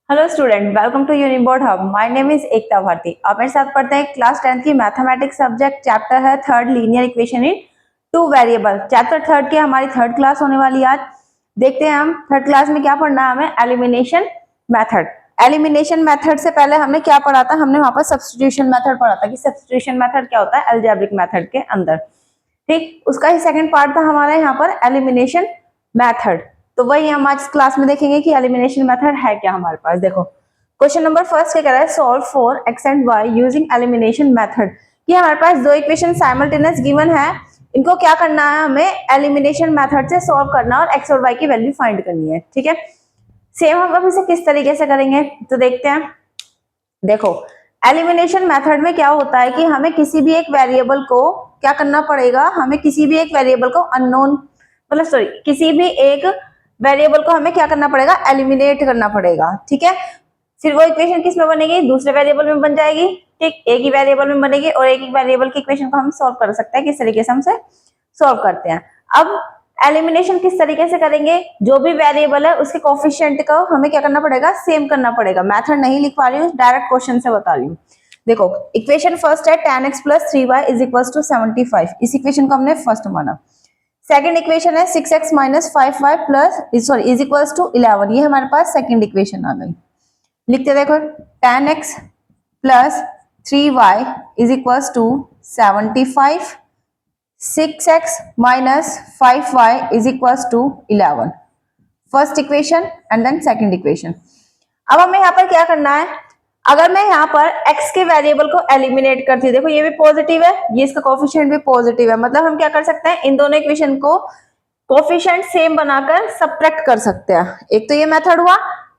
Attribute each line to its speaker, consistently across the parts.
Speaker 1: Hello student, welcome to Uniboard Hub. My name is Ekta Bharti. आप मेरे साथ पढ़ते हैं क्लास 10th की मैथमेटिक्स सब्जेक्ट। चैप्टर है third, linear equation in two variable. Chapter third की हमारी थर्ड क्लास होने वाली है आज। देखते हैं हम थर्ड क्लास में क्या पढ़ना है हमें। Elimination method. एलिमिनेशन मेथड से पहले हमने क्या पढ़ा था? हमने वहां पर सब्स्टिट्यूशन मेथड पढ़ा था कि सब्स्टिट्यूशन मेथड क्या होता है अलजेब्रिक मेथड के अंदर। ठीक, उसका ही सेकंड पार्ट था हमारा यहाँ पर एलिमिनेशन मेथड। तो वही हम आज क्लास में देखेंगे कि एलिमिनेशन मेथड है क्या हमारे पास। देखो क्वेश्चन नंबर फर्स्ट क्या कह रहा है, solve for x and y using elimination method. कि हमारे पास दो इक्वेशन साइमल्टेनियस गिवन है, इनको क्या करना है, हमें एलिमिनेशन मेथड से सॉल्व करना और एक्स और वाई की वैल्यू फाइंड करनी है। ठीक है, सेम हम अब इसे किस तरीके से करेंगे तो देखते हैं। देखो एलिमिनेशन मेथड में क्या होता है कि हमें किसी भी एक वेरिएबल को क्या करना पड़ेगा, हमें किसी भी एक वेरिएबल को अननोन मतलब सॉरी किसी भी एक वेरिएबल को हमें क्या करना पड़ेगा, एलिमिनेट करना पड़ेगा। ठीक है, फिर वो इक्वेशन किस में बनेगी, दूसरे वेरिएबल में बन जाएगी। ठीक, एक ही वेरिएबल में बनेगी और एक ही वेरिएबल की इक्वेशन को हम सॉल्व कर सकते हैं। किस तरीके से हम से सॉल्व करते हैं। अब एलिमिनेशन किस तरीके से करेंगे, जो भी वेरिएबल है उसके कोफिशिएंट को हमें क्या करना पड़ेगा, सेम करना पड़ेगा। मेथड नहीं लिख पा रही हूँ, डायरेक्ट क्वेश्चन से बता रही हूँ। देखो इक्वेशन फर्स्ट है tan x plus 3y is equal to 75। इस इक्वेशन को हमने फर्स्ट माना। सेकंड इक्वेशन है 6x minus 5y plus sorry is equal to 11। ये हमारे पास सेकंड इक्वेशन आ गई। लिखते देखो tan x plus 3y is equal to 75, 6x minus 5y is equal to 11। First equation and then second equation. अब हमें यहाँ पर क्या करना है, अगर मैं यहाँ पर x के वेरिएबल को एलिमिनेट करती हूँ, देखो ये भी पॉजिटिव है, ये इसका कोफिशिएंट भी पॉजिटिव है, मतलब हम क्या कर सकते हैं, इन दोनों इक्वेशन को कोफिशिएंट सेम बनाकर सब्ट्रैक्ट कर सकते हैं। एक तो ये मेथड हुआ,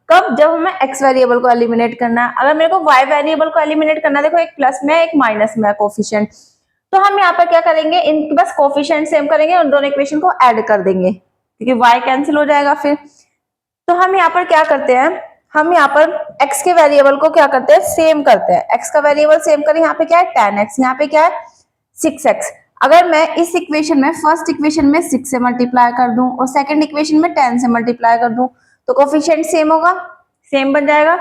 Speaker 1: कब, जब हमें x वेरिएबल को एलिमिनेट करना है। अगर मेरे को y वेरिएबल को एलिमिनेट करना है, देखो एक प्लस में एक माइनस में कोफिशिएंट, तो हम यहाँ पर क्या करेंगे, इनके बस कोफिशिएंट सेम करेंगे और दोनों इक्वेशन को ऐड कर देंगे क्योंकि y कैंसिल हो जाएगा फिर। तो हम यहाँ पर क्या करते हैं, हम यहाँ पर x के वेरिएबल को क्या करते हैं, सेम करते हैं। x का वेरिएबल सेम करें, यहाँ पे क्या है tan x, यहाँ पे क्या है 6x। अगर मैं इस इक्वेशन में फर्स्ट इक्वेशन में 6 से मल्टीप्लाई कर दूं और सेकंड इक्वेशन में 10 से मल्टीप्लाई कर दूं तो कोफिशिएंट सेम होगा, सेम बन जाएगा।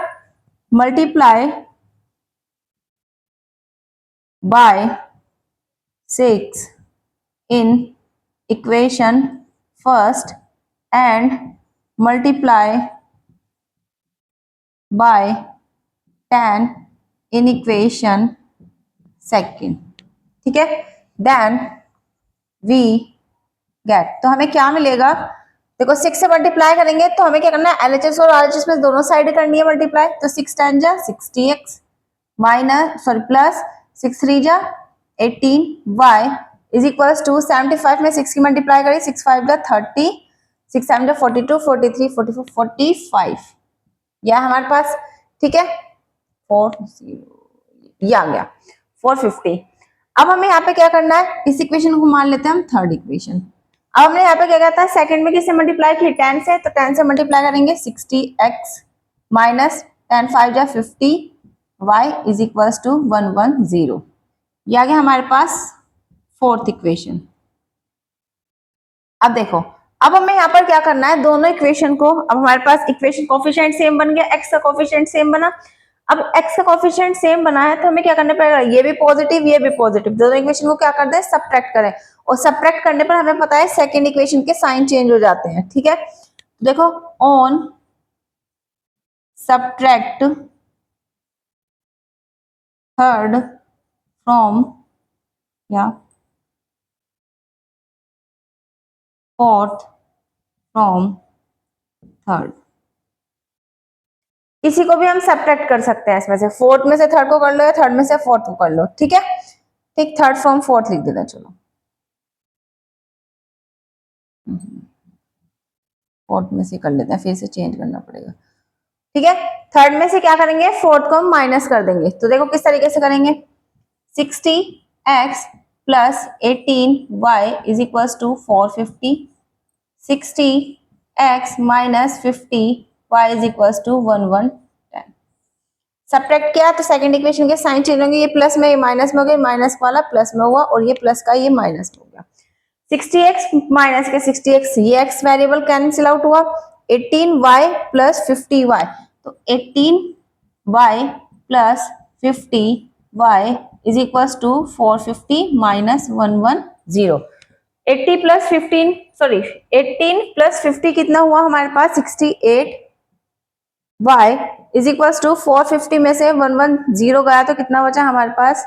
Speaker 1: Multiply by 6 in equation first and multiply by 10 in equation second। ठीक है, then we get, तो हमें क्या मिलेगा, देखो 6 से मल्टीप्लाई करेंगे तो हमें क्या करना है, एलएचएस और आरएचएस में दोनों साइड करनी है मल्टीप्लाई। तो 6 10 जा 60x माइनस सॉरी प्लस 6 3 जा 18y इज इक्वल टू 75 में 6 की मल्टीप्लाई करें, 6 5 जा 30, 6 7 जा 42, 43, 44, 45 यह हमारे पास। ठीक है, 40 ये आ गया 450। अब हमें यहाँ पे क्या करना है, इस इक्वेशन को मान लेते हैं हम थर्ड इक्वेशन। अब हमने यहाँ पे क्या कहता है, सेकंड में किससे मल्टीप्लाई की, 10 से, तो 10 से मल्टीप्लाई करेंगे 60x माइनस 10 5 जा 50 y इज इक्वल टू 110। ये आ गया हमारे पास फोर्थ इक्वेशन। अब देखो, अब हमें यहाँ पर क्या करना है, दोनों इक्वेशन को, अब हमारे पास इक्वेशन कोफिशिएंट सेम बन गया, x का कोफिशिएंट सेम बना। अब x का कोफिशिएंट सेम बना है तो हमें क्या करना पड़ेगा, ये भी पॉजिटिव ये भी पॉजिटिव, दोनों इक्वेशन को क्या कर दे, सब्ट्रैक्ट करें। और सब्ट्रैक्ट करने पर हमें पता है सेकेंड इक्वेशन के साइन चेंज हो जाते हैं। ठीक है, देखो ऑन सब्ट्रैक्ट थर्ड फ्रॉम या फोर्थ फ्रॉम थर्ड, किसी को भी हम सब्ट्रैक्ट कर सकते हैं इसमें से, फोर्थ में से थर्ड को कर लो या थर्ड में से फोर्थ को कर लो। ठीक है, ठीक, थर्ड फ्रॉम फोर्थ लिख देना, चलो फोर्थ में से कर लेते हैं, फिर से चेंज करना पड़ेगा। ठीक है, थर्ड में से क्या करेंगे, फोर्थ को हम माइनस कर देंगे। तो देखो किस तरीके से करेंगे, 60x plus 18y is equal to 450, 60x minus 50y is equal to 1110। Subtract किया तो सेकंड इक्वेशन के साइन चेंज होंगे, ये प्लस में ये माइनस में हो गया, माइनस वाला प्लस में हुआ और ये प्लस का ये माइनस में हो गया। 60x माइनस के 60x, ये x वेरिएबल कैंसिल आउट हुआ, 18y प्लस 50y, तो 18y plus 50y is equals to 450 minus 110। 80 plus 15 sorry 18 plus 50 कितना हुआ हमारे पास 68। y इज इक्वल्स टू 450 में से 110 गया तो कितना बचा हमारे पास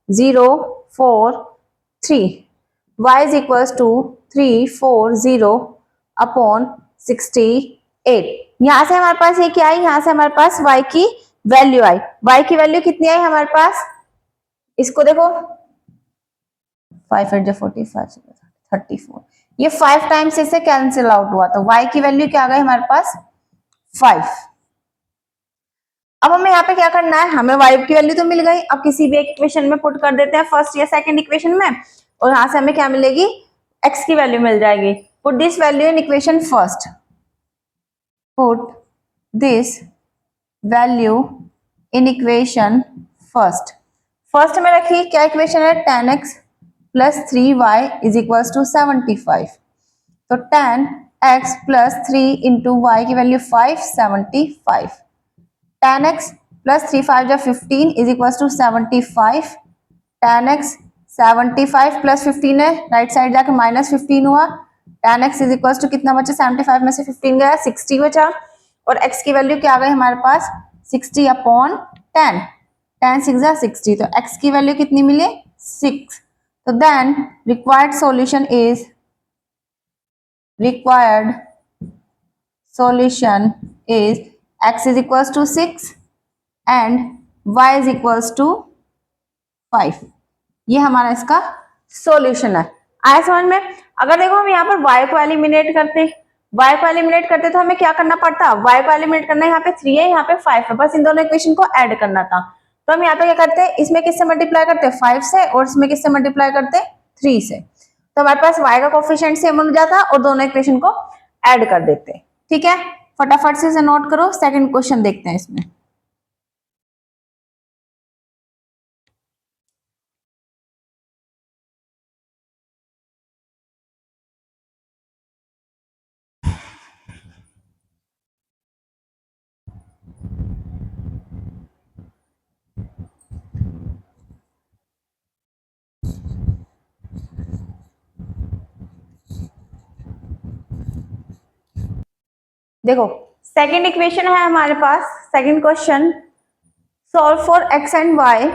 Speaker 1: 043। y is equals to 340 upon 68। यहां से हमारे पास ये क्या आई, यहां से हमारे पास y की वैल्यू आई। y की वैल्यू कितनी आई हमारे पास, इसको देखो 5 8 45 34, ये 5 टाइम्स इससे कैंसिल आउट हुआ तो y की वैल्यू क्या आ गई हमारे पास 5। अब हमें यहाँ पे क्या करना है, हमें y की वैल्यू तो मिल गई, अब किसी भी एक इक्वेशन में पुट कर देते हैं, फर्स्ट या सेकंड इक्वेशन में, और यहां से हमें क्या मिलेगी x की वैल्यू मिल जाएगी। Put this value in equation first, put this value in equation first. First में रखी क्या इक्वेशन है, tan x plus 3y is equals to 75। तो tan x plus 3 into y की वैल्यू 575। tan x प्लस 3 5 जो 15 is equals to 75। tan x 75 plus 15 है, right side जाके minus 15 हुआ। tan x is equals to कितना बचा, 75 में से 15 गया 60 बचा, और x की वैल्यू क्या आ गई हमारे पास 60 अपॉन 10। tan 6 60, तो x की वैल्यू कितनी मिली 6। तो then required solution is x is equals to 6 and y is equals to 5। ये हमारा इसका सॉल्यूशन है। आया समझ में। अगर देखो हम यहाँ पर y को एलिमिनेट करते तो हमें क्या करना पड़ता, y को एलिमिनेट करना है, यहाँ पे 3 है यहाँ पे 5 है, बस इन दोनों इक्वेशन को ऐड करना था। तो हम यहाँ पे क्या करते हैं, इसमें किससे मल्टीप्लाई करते हैं 5 से, और इसमें किससे मल्टीप्लाई करते हैं 3 से। तो हमारे पास y का कोफिशिएंट सेम हो जाता और दोनों इक्वेशन को ऐड कर देते। ठीक है, फटाफट से इसे नोट करो, सेकंड क्वेश्चन देखते हैं इसमें। देखो सेकंड इक्वेशन है हमारे पास, second question, solve for x and y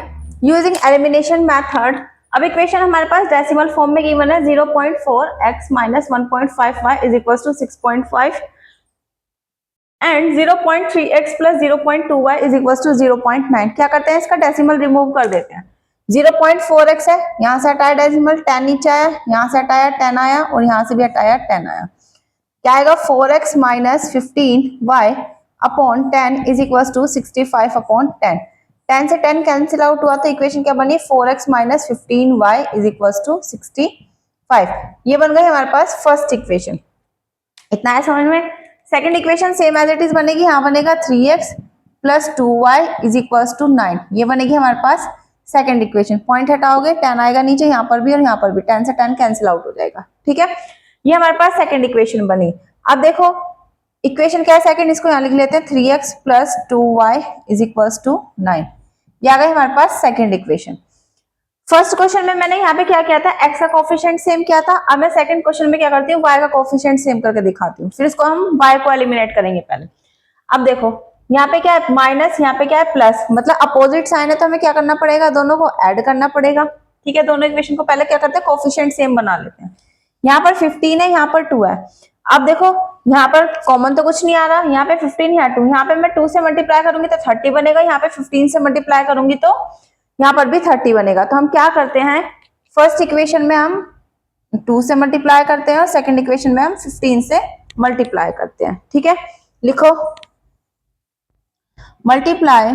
Speaker 1: using elimination method. अब इक्वेशन हमारे पास डेसिमल फॉर्म में गिवन है 0.4x minus 1.5y is equal to 6.5 and 0.3x plus 0.2y is equal to 0.9। क्या करते हैं, इसका डेसिमल रिमूव कर देते हैं। 0.4x है, यहाँ से हटाया डेसिमल, 10 नीचे आया, यहाँ से हटाया 10 आया, और यहाँ से भी हटाया 10 आया। क्या आएगा 4x minus 15y upon 10 is equal to 65 upon 10। 10 से 10 कैंसिल आउट हुआ तो इक्वेशन क्या बनी 4x minus 15y is equal to 65। ये बन गई हमारे पास फर्स्ट इक्वेशन। इतना है समझ में। Second equation same as it is बनेगी, यहाँ बनेगा 3x plus 2y is equal to 9। ये बनेगी हमारे पास सेकंड इक्वेशन। पॉइंट हटाओगे 10 आएगा नीचे, यहाँ पर भी और यहाँ पर भी, 10 से 10 कैंसिल आउट हो जाएगा। ठीक है, ये हमारे पास सेकंड इक्वेशन बनी। अब देखो इक्वेशन क्या है सेकंड, इसको यहाँ लिख लेते हैं 3x plus 2y is equal to 9। ये आ गई हमारे पास सेकंड इक्वेशन। फर्स्ट क्वेश्चन में मैंने यहाँ पे क्या किया था, x का कोफिशिएंट सेम किया था। अब मैं सेकंड क्वेश्चन में क्या करती हूँ, y का कोफिशिएंट सेम करके दिखाती हूँ, फिर इसको हम y को एलिमिनेट करेंगे पहले। अब देखो यहाँ पे क्या है माइनस, यहाँ पे क्या है प्लस, मतलब अपोजिट साइन है तो हमें क्या करना पड़ेगा, दोनों को ऐड करना पड़ेगा। ठीक है, दोनों इक्वेशन को पहले क्या करते हैं कोफिशिएंट सेम बना लेते हैं। यहाँ पर 15 है, यहाँ पर 2 है। अब देखो यहाँ पर कॉमन तो कुछ नहीं आ रहा, यहाँ पे 15 है 2, यहाँ पे मैं 2 से मल्टीप्लाई करूंगी तो 30 बनेगा, यहाँ पे 15 से मल्टीप्लाई करूंगी तो यहाँ पर भी 30 बनेगा। तो हम क्या करते हैं, फर्स्ट इक्वेशन में हम 2 से मल्टीप्लाई करते हैं और सेकंड इक्वेशन में हम 15 से मल्टीप्लाई करते हैं। ठीक है, लिखो multiply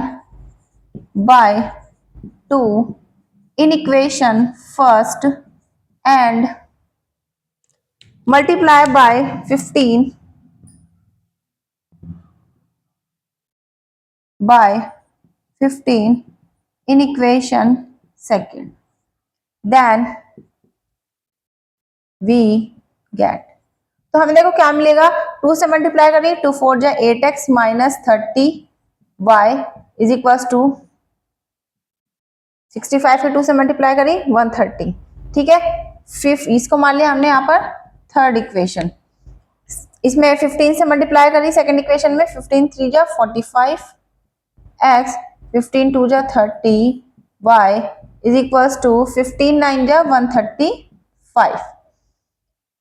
Speaker 1: by 2 in equation first and multiply by 15 by 15 in equation second, then we get। तो हमें देखो क्या मिलेगा, 2 से मल्टीप्लाई करिए 2 4 जा 8x minus 30 y is equal to 65 के 2 से मल्टीप्लाई करी 130, ठीक है। फिफ्थ इसको मान लिया हमने यहाँ पर थर्ड इक्वेशन, इसमें 15 से मल्टीप्लाई करी सेकंड इक्वेशन में, 15 3 जा 45 x, 15 2 जा 30 y इज इक्वल टू 15 9 जा 135।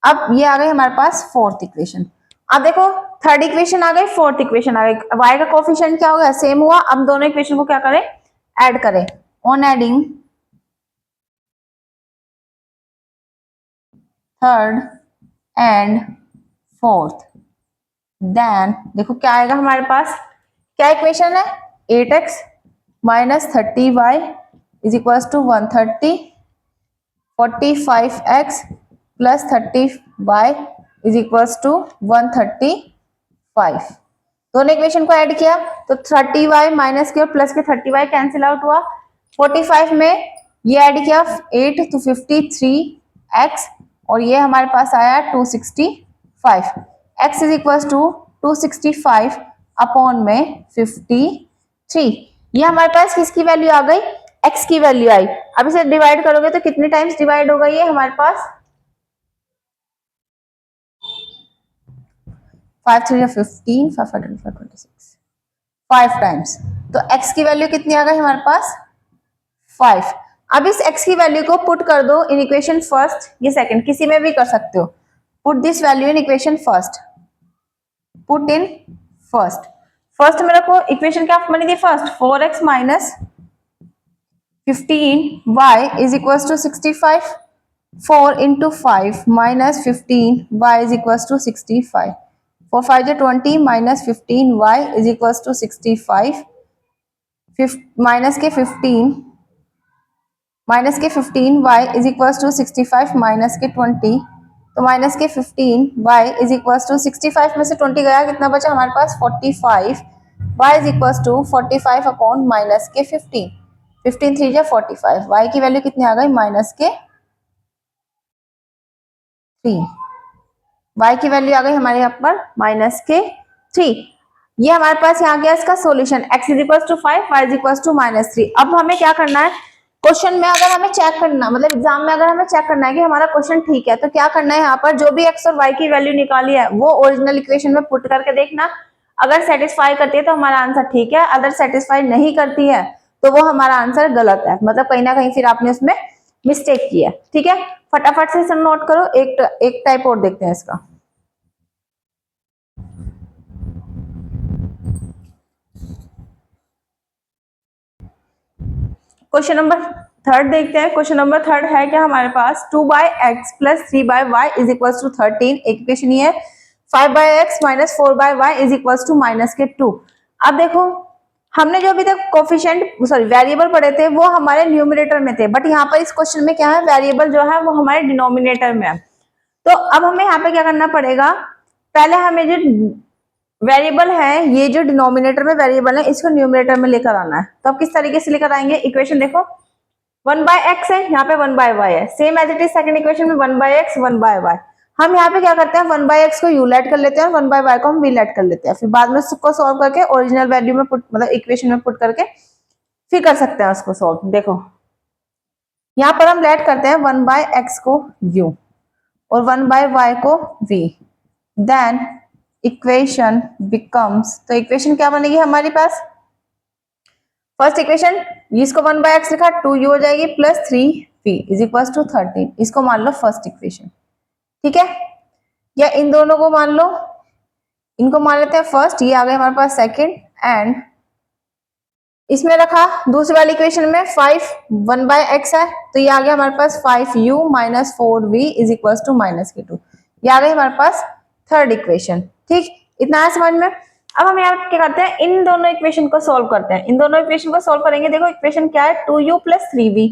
Speaker 1: अब ये आ गई हमारे पास फोर्थ इक्वेशन। अब देखो थर्ड इक्वेशन आ गई, फोर्थ इक्वेशन आ गई, y का कोफिशिएंट क्या हो गया, सेम हुआ। अब दोनों इक्वेशन को क्या करें, ऐड करें। On adding third and fourth, then देखो क्या आएगा हमारे पास, क्या इक्वेशन है, 8x minus 30y is equal to 130, 45x plus 30y is equal to 135। दोनों इक्वेशन को ऐड किया तो 30y माइनस के और प्लस के 30y कैंसिल आउट हुआ। 45 में ये ऐड किया 8 तो 53x और ये हमारे पास आया 265। x is equal to 265 upon में 53। ये हमारे पास किसकी वैल्यू आ गई, x की वैल्यू आई। अब इसे डिवाइड करोगे तो कितने टाइम्स डिवाइड होगा ये हमारे पास, 5 3 15 5 26, 5 टाइम्स। तो x की वैल्यू कितनी आ गई हमारे पास, 5। अब इस x की वैल्यू को पुट कर दो इन इक्वेशन फर्स्ट, ये सेकंड किसी में भी कर सकते हो। Put this value in equation first, put in first, first में रखो इक्वेशन क्या बनी थी first, 4x minus 15y is equal to 65, 4 into 5 minus 15y is equal to 65, 4 5 जो 20 minus 15y is equal to 65, minus के 15 y is equal to 65 minus के 20, तो minus के 15 y इज इक्वल टू 65 में से 20 गया, कितना बचा हमारे पास 45, y is equal to 45 upon minus के 15, 15 3 जा 45, y की वैल्यू कितनी आ गई माइनस के 3, y की वैल्यू आ गई हमारे यहाँ पर माइनस के 3। ये हमारे पास यहाँ गया इसका solution, x is equal to 5, y is equal to minus 3। अब हमें क्या करना है, क्वेश्चन में अगर हमें चेक करना, मतलब एग्जाम में अगर हमें चेक करना है कि हमारा क्वेश्चन ठीक है, तो क्या करना है, यहाँ पर जो भी x और y की वैल्यू निकाली है वो ओरिजिनल इक्वेशन में पुट करके देखना। अगर सेटिस्फाई करती है तो हमारा आंसर ठीक है, अगर सेटिस्फाई नहीं करती है तो वो हमारा आंसर गलत है, मतलब कहीं ना कहीं फिर आपने उसमें मिस्टेक की है, ठीक है। फटाफट से इसे नोट करो, एक टाइप और देखते हैं इसका। क्वेश्चन नंबर थर्ड देखते हैं। क्वेश्चन नंबर थर्ड है क्या हमारे पास, 2x plus 3y is equal to 13, एक इक्वेशन ये है। 5x minus 4y is equal to minus के 2। अब देखो हमने जो अभी तक कोफिशिएंट सॉरी वेरिएबल पढ़े थे वो हमारे न्यूमरेटर में थे, बट यहाँ पर इस क्वेश्चन में क्या है, वेरिएबल जो है वो हमारे डिनोमिनेटर में है। तो अब हमें यहाँ पे क्या करना पड़ेगा, पहले हमें जो वेरिएबल है, ये जो डिनोमिनेटर में वेरिएबल है इसको न्यूमरेटर में लेकर आना है। तो अब किस तरीके से लेकर आएंगे, इक्वेशन देखो 1/x है, यहाँ पे 1/y है, same as it is second equation में 1/x 1/y। हम यहाँ पे क्या करते हैं, 1/x को u लेट कर लेते हैं और 1/y को हम v लेट कर लेते हैं, फिर बाद में उसको सॉल्व करके ओरिजिनल वैल्यू में पुट, मतलब इक्वेशन में पुट करके फिर कर सकते हैं उसको सॉल्व। देखो यहाँ पर हम लेट करते हैं 1/x को u और 1/y को v, देन इक्वेशन बिकम्स, तो इक्वेशन क्या बनेगी हमारे पास, फर्स्ट इक्वेशन इसको 1/x लिखा 2u हो जाएगी plus 3v is equal to 13, इसको मान लो फर्स्ट इक्वेशन, ठीक है। या इन दोनों को मान लो, इनको मान लेते हैं फर्स्ट, ये आ गए हमारे पास सेकंड, एंड इसमें रखा दूसरी वाली इक्वेशन में 5 1/x है, तो ये आ गया हमारे पास 5u minus 4v is equal to minus के 2, ये आ गई हमारे पास थर्ड इक्वेशन, ठीक। इतना है समझ में। अब हम यहाँ क्या करते हैं, इन दोनों इक्वेशन को सॉल्व करते हैं। इन दोनों इक्वेशन को सॉल्व करेंगे, देखो इक्वेशन क्या है, 2u plus 3v,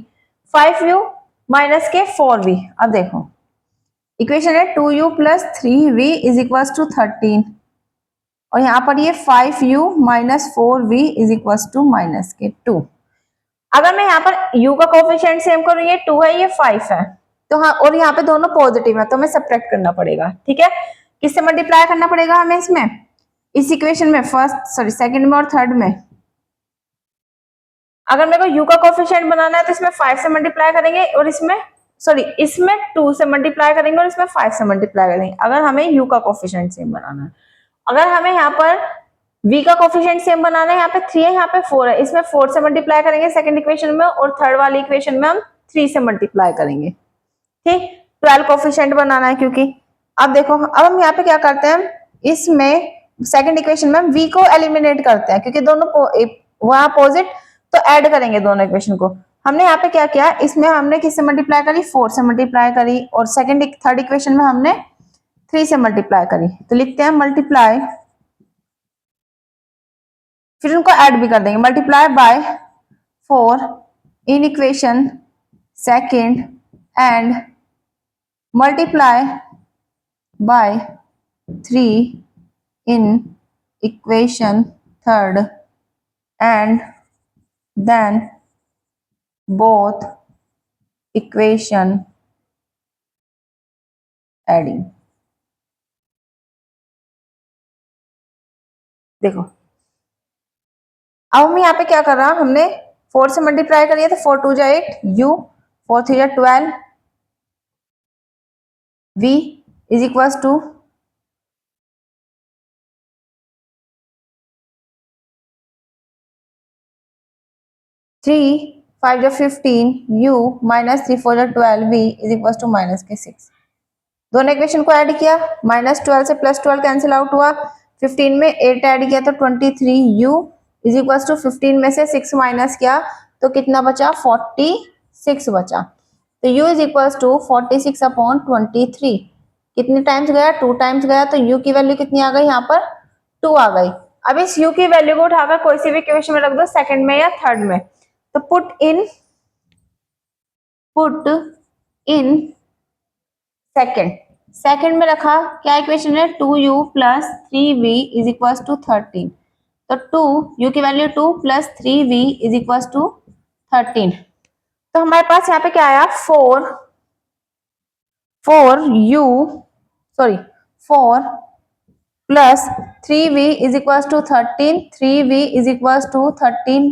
Speaker 1: 5u minus के 4v। अब देखो इक्वेशन है 2u plus 3v is equal to 13 और यहाँ पर ये 5u minus 4v is equal to minus के 2। अगर मैं यहाँ पर u का कोफिशिएंट सेम करूँ, ये 2 है ये 5 है, तो हाँ, और यहाँ पे दोनों पॉजिटिव है तो हमें सब्ट्रैक्ट करना पड़ेगा, ठीक है। किससे मल्टीप्लाई करना पड़ेगा हमें इसमें, इस इक्वेशन में फर्स्ट सॉरी सेकंड में और थर्ड में, अगर मेरे को u का कोफिशिएंट बनाना है तो इसमें 5 से मल्टीप्लाई करेंगे और इसमें इसमें 2 से मल्टीप्लाई करेंगे और इसमें 5 से मल्टीप्लाई करेंगे, अगर हमें u का कोफिशिएंट सेम बनाना है। अगर हमें यहाँ पर v का कोफिशिएंट सेम बनाना है, यहाँ पे 3 है, यहाँ पे 4 है, इसमें 4 से मल्टीप्लाई करेंगे सेकंड इक्वेशन में और थर्ड वाली इक्वेशन में हम 3 से मल्टीप्लाई करेंगे। ठीक, 12 कोफिशिएंट बनाना है क्योंकि। अब देखो, अब हम यहाँ पे क्या करते हैं, इसमें सेकंड इक्वेशन में हम v को एलिमिनेट करते हैं क्योंकि दोनों वहां अपोजिट, तो ऐड करेंगे दोनों इक्वेशन को। हमने यहाँ पे क्या किया, इसमें हमने किससे मल्टीप्लाई करी, 4 से मल्टीप्लाई करी और थर्ड इक्वेशन में हमने 3 से मल्टीप्लाई करी। तो लिखते हैं मल्टीप्लाई, फिर उनको ऐड भी कर देंगे, multiply by 4 in equation second and multiply by 3 in equation third and then both equation adding। देखो, अब हम यहाँ पे क्या कर रहा है, हमने 4 से मल्टीप्लाई करिए तो 4 2 जा 8 u, 4 3 जा 12 v इज इक्वल टू 3 5 जा 15 u माइनस 3 4 जा 12 v is equal to minus के 6। दोनों इक्वेशन को ऐड किया, माइनस 12 से प्लस 12 कैंसिल आउट हुआ, 15 में 8 ऐड किया तो 23 u इज इक्वल टू 15 में से 6 माइनस किया तो कितना बचा, 46 बचा। तो u is equal to 46 upon 23, कितने टाइम्स गया, 2 टाइम्स गया, तो u की वैल्यू कितनी आ गई, यहाँ पर 2 आ गई। अब इस u की वैल्यू को उठाकर कोई सी भी इक्वेशन में रख दो, सेकंड में या थर्ड में। तो पुट इन सेकंड में रखा, क्या इक्वेशन है, 2u plus 3v is equal to 13। तो 2u की value 2 plus 3v is equal to 13। तो हमारे पास यहाँ पे क्या आया, 4 plus 3v is equal to 13, 3v is equal to 13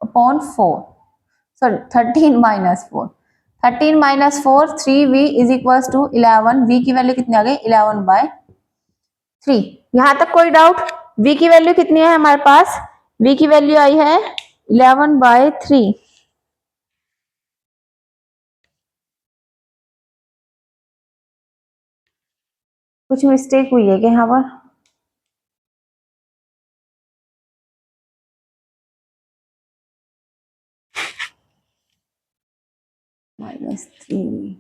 Speaker 1: upon 4, 13 minus 4, 13 minus 4, 3v is equal to 11, v की वैल्यू कितनी आ गई, 11/3। यहां तक कोई डाउट, v की वैल्यू कितनी है हमारे पास, v की वैल्यू आई है 11/3। कुछ मिस्टेक हुई है क्या यहाँ पर, -3,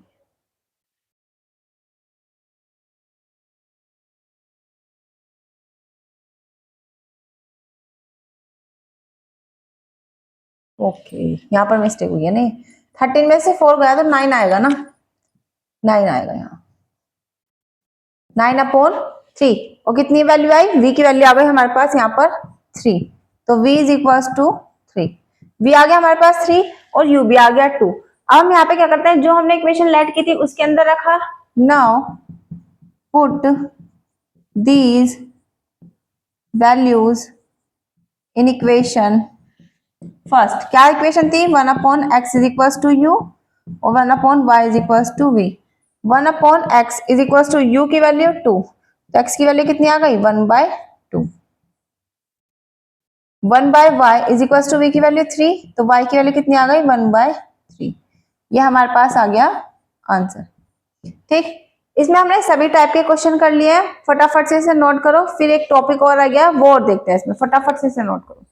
Speaker 1: ओके यहाँ पर मिस्टेक हुई है, नहीं 13 में से 4 गया तो 9 आएगा ना, 9 आएगा यहाँ, 9/3 और कितनी वैल्यू आई, v की वैल्यू आ गई हमारे पास यहाँ पर 3, तो v is equal to 3, v आ गया हमारे पास 3 और u भी आ गया 2। अब हम यहाँ पे क्या करते हैं, जो हमने इक्वेशन लेट की थी उसके अंदर रखा, now put these values in equation first. क्या इक्वेशन थी, 1/x is equal to u और 1/y is equal to v। 1/x is equal to u की वैल्यू 2, तो x की वैल्यू कितनी आ गई, 1/2। 1/y is equal to v की वैल्यू 3, तो y की वैल्यू कितनी आ गई, 1/3। ये हमारे पास आ गया आंसर। ठीक, इसमें हमने सभी टाइप के क्वेश्चन कर लिए हैं, फटाफट से इसे नोट करो, फिर एक टॉपिक और आ गया वो और देखते हैं, इसमें फटाफट से इसे नोट करो।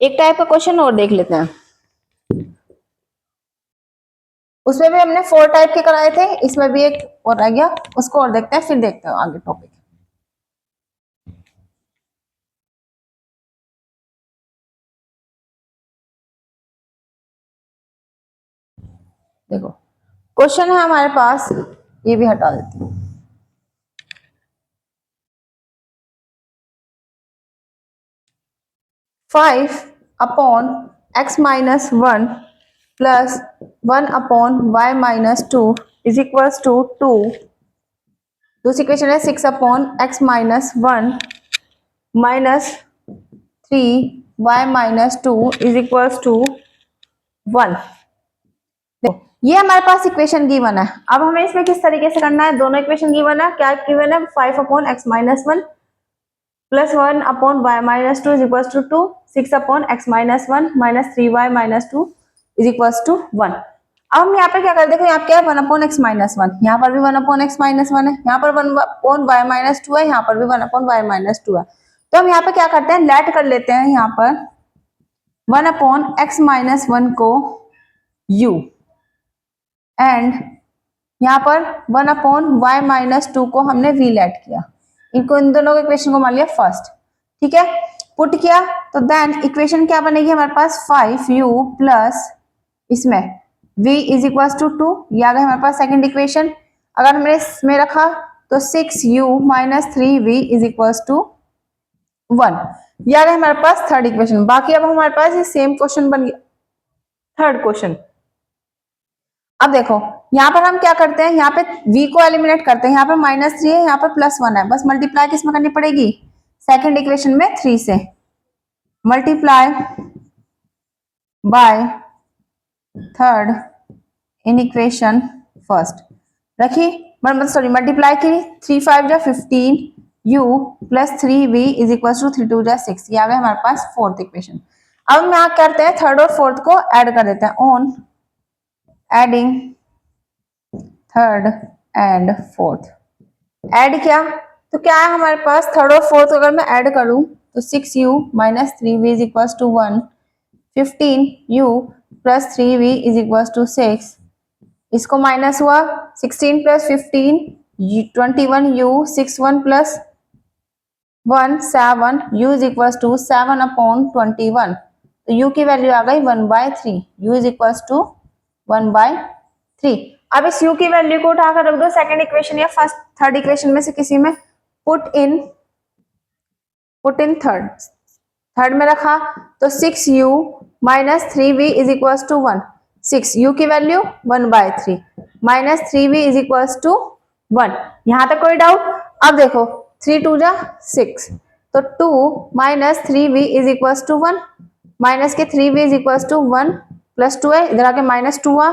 Speaker 1: एक टाइप का क्वेश्चन और देख लेते हैं, उसमें भी हमने 4 टाइप के कराए थे, इसमें भी एक और रह गया, उसको और देखते हैं, फिर देखते हैं आगे टॉपिक। देखो क्वेश्चन है हमारे पास, ये भी हटा देती हूँ, 5/x - 1 plus 1/y-2 is equals to 2। दूसरी इक्वेशन है 6/x-1 minus 3y-2 is equals to 1। ये हमारे पास इक्वेशन गिवन है। अब हमें इसमें किस तरीके से करना है, दोनों इक्वेशन गिवन है, क्या गिवन है 5/x-1 plus 1/y-2 is equals to 2, 6/x-1 minus 3y-2 is equals to 1। अब हम यहाँ पे क्या कर, देखो यहाँ पे क्या है 1/x-1, यहाँ पर भी 1/x-1 है, यहाँ पर 1/y-2 है, यहाँ पर भी 1/y-2 है। तो हम यहाँ पे क्या करते हैं, लेट कर लेते हैं यहाँ पर 1/x-1 को u एंड यहाँ पर 1/y-2 को हमने v लेट किया, इनको इन दोनों के इक्वेशन को मान लिया फर्स्ट। ठीक है, पुट किया तो देन इक्वेशन क्या बनेगी हमारे पास 5u प्लस इसमें v इज इक्वल टू 2, ये आ गया हमारे पास सेकंड इक्वेशन। अगर हमने इसमें रखा तो 6u minus 3v is equal to 1, ये आ गया हमारे पास थर्ड इक्वेशन। बाकी अब हमारे पास ये सेम क्वेश्चन बन गया थर्ड क्वेश्चन। अब देखो यहाँ पर हम क्या करते हैं, यहाँ पे v को एलिमिनेट करते हैं, यहाँ पे -3 है, यहाँ पर +1 है, बस मल्टीप्लाई किसमें करनी पड़ेगी, सेकंड इक्वेशन में 3 से, multiply by third in equation first रखी, सॉरी मल्टीप्लाई की, 3 5 जा 15 u plus 3v is equal to 3 2 जा 6, ये आ गया हमारे पास फोर्थ इक्वेशन। अब हम यहाँ करते हैं थर्ड और फोर्थ को ऐड कर देते हैं, on adding third and fourth. Add किया तो क्या है हमारे पास, थर्ड और फोर्थ अगर मैं ऐड करूं तो 6u minus 3v is equal to 1, 15u plus 3v is equal to 6, इसको माइनस हुआ 16 plus 15 21u, 6 1 plus 1 7, u is equal to 7/21, तो u की वैल्यू आ गई 1/3, u इज इक्वल टू 1/3। अब इस u की वैल्यू को उठाकर रख दो सेकंड इक्वेशन या फर्स्ट थर्ड इक्वेशन में से किसी में, पुट इन थर्ड में रखा तो 6u minus 3v is equal to 1, 6u की value 1/3 minus 3v is equal to 1। यहां तक कोई डाउट? अब देखो 3 2 जा 6, तो 2 minus 3v is equal to 1, minus के 3v is equal to 1 plus 2 है, इधर आके -2 हुआ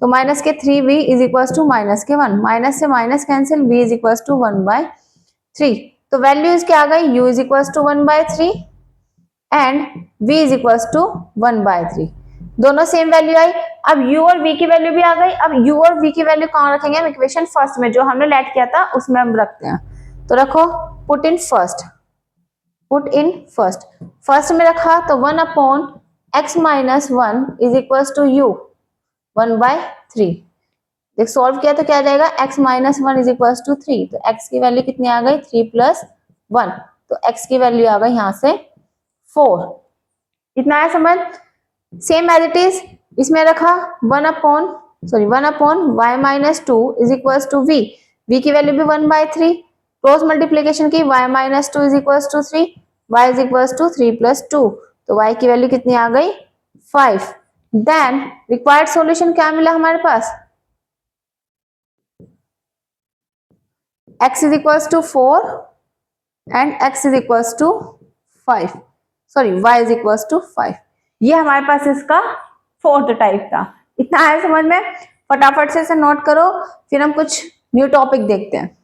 Speaker 1: तो माइनस के 3v is equal to minus के 1, माइनस से minus cancel, v is equal to 1/3। तो वैल्यूज क्या आ गई, u is equal to 1/3 and v is equal to 1/3, दोनों सेम वैल्यू आई। अब u और v की वैल्यू भी आ गई। अब u और v की वैल्यू कहाँ रखेंगे हम, इक्वेशन फर्स्ट में जो हमने लेट किया था उसमें हम रखते हैं, तो रखो पुट इन फर्स्ट, फर्स्ट में रखा तो 1/x-1 is equal to u 1/3, देख सॉल्व किया तो क्या आ जाएगा, x-1 इज इक्वल टू 3, तो x की वैल्यू कितनी आ गई 3 + 1, तो x की वैल्यू आ गई यहाँ से 4। इतना है समझ। सेम एज इट इज इसमें रखा 1/y-2 is equal to v, v की वैल्यू भी 1/3, क्रॉस मल्टीप्लीकेशन की y-2 is equal to 3, y is equal to 3 + 2, तो y की वैल्यू कितनी आ गई 5। देन रिक्वायर्ड सॉल्यूशन क्या मिला हमारे पास, x is equal to 4 and x is equal to 5, sorry y is equal to 5। ये हमारे पास इसका फोर्थ टाइप था। इतना है समझ में, फटाफट से इसे नोट करो, फिर हम कुछ न्यू टॉपिक देखते हैं।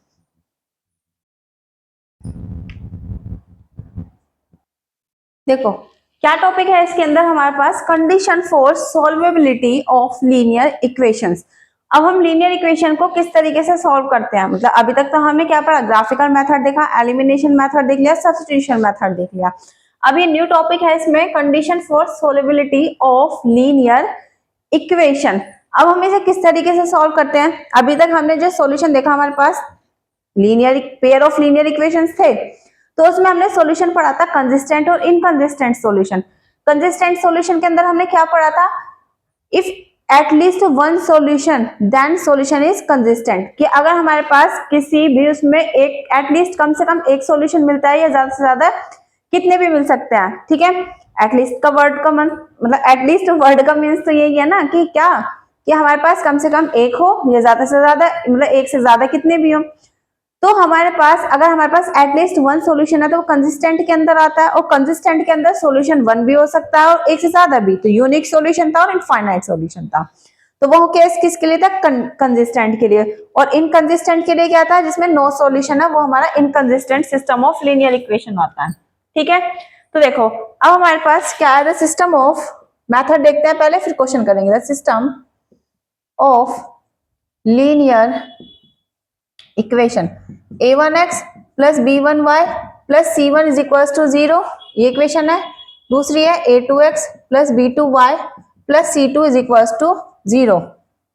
Speaker 1: देखो क्या टॉपिक है इसके अंदर हमारे पास, condition for solvability of linear equations. अब हम लीनियर इक्वेशन को किस तरीके से सॉल्व करते हैं, मतलब अभी तक तो हमने क्या पढ़ा, ग्राफिकल मेथड देखा, एलिमिनेशन मेथड देख लिया, सब्स्टिट्यूशन मेथड देख लिया। अब ये न्यू टॉपिक है इसमें, condition for solvability of linear equation. अब हम इसे किस तरीके से सॉल्व करते हैं, अभी तक हमने जो सॉल्यूशन देखा हमारे पास linear pair of linear equations थे, तो उसमें हमने सॉल्यूशन पढ़ा था कंसिस्टेंट और इनकंसिस्टेंट सॉल्यूशन। कंसिस्टेंट सॉल्यूशन के अंदर हमने क्या पढ़ा था, if at least one solution then solution is consistent, कि अगर हमारे पास किसी भी उसमें एक एटलीस्ट कम से कम एक सॉल्यूशन मिलता है या ज्यादा से ज्यादा कितने भी मिल सकते हैं, ठीक है। एटलीस्ट का वर्ड का मतलब एटलीस्ट वर्ड का मीन्स तो यही है ना कि क्या, कि हमारे पास कम से कम एक हो या ज्यादा से ज्यादा, मतलब एक से ज्यादा कितने भी हो। तो हमारे पास अगर हमारे पास एटलीस्ट वन सॉल्यूशन है तो वो कंसिस्टेंट के अंदर आता है, और कंसिस्टेंट के अंदर सॉल्यूशन वन भी हो सकता है और एक से ज्यादा भी। तो यूनिक सॉल्यूशन था और इनफाइनाइट सॉल्यूशन था। तो वो केस किसके लिए था, कंसिस्टेंट के लिए। और इनकंसिस्टेंट के लिए क्या था, जिसमें नो सॉल्यूशन है, वो हमारा inconsistent system of linear equation आता है, ठीक है। तो देखो अब हमारे पास क्या है, द सिस्टम ऑफ, मेथड देखते हैं पहले फिर क्वेश्चन करेंगे। The system of linear equation a1x plus b1y plus c1 is equal to 0, ये इक्वेशन है। दूसरी है a2x plus b2y plus c2 is equal to 0।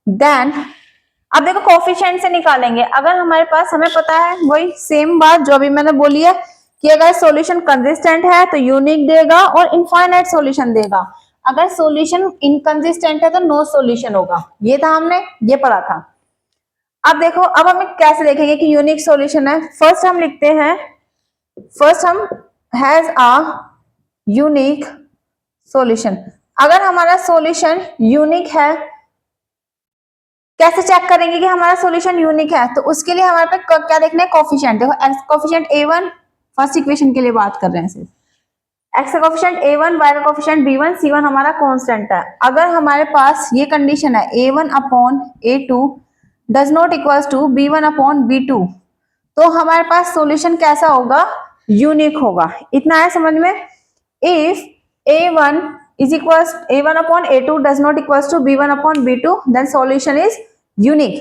Speaker 1: Then अब देखो कोफिशिएंट से निकालेंगे। अगर हमारे पास, हमें पता है वही सेम बात जो अभी मैंने बोली है कि अगर सॉल्यूशन कंसिस्टेंट है तो यूनिक देगा और इनफाइनाइट सॉल्यूशन देगा। अगर सॉल्यूशन इनकंसिस्टेंट है तो नो सॉल्यूशन होगा। ये था, हमने ये पढ़ा था। अब देखो अब हम कैसे देखेंगे कि यूनिक सॉल्यूशन है। फर्स्ट हम लिखते हैं, फर्स्ट हम हैज अ यूनिक सॉल्यूशन। अगर हमारा सॉल्यूशन यूनिक है, कैसे चेक करेंगे कि हमारा सॉल्यूशन यूनिक है, तो उसके लिए हमारे पे क्या देखना है, कोफिशिएंट। देखो x coefficient a1, first equation के लिए बात कर रहे हैं सिर्फ। एक्स का कोफिशिएंट a1, y का कोफिशिएंट b1, c1 हमारा कांस्टेंट है। अगर हमारे पास ये कंडीशन है a1 upon a2 does not equals to b1 upon b2, तो हमारे पास सॉल्यूशन कैसा होगा, यूनिक होगा। इतना है समझ में। If a1 is equals a1 upon a2 does not equals to b1 upon b2 then solution is unique।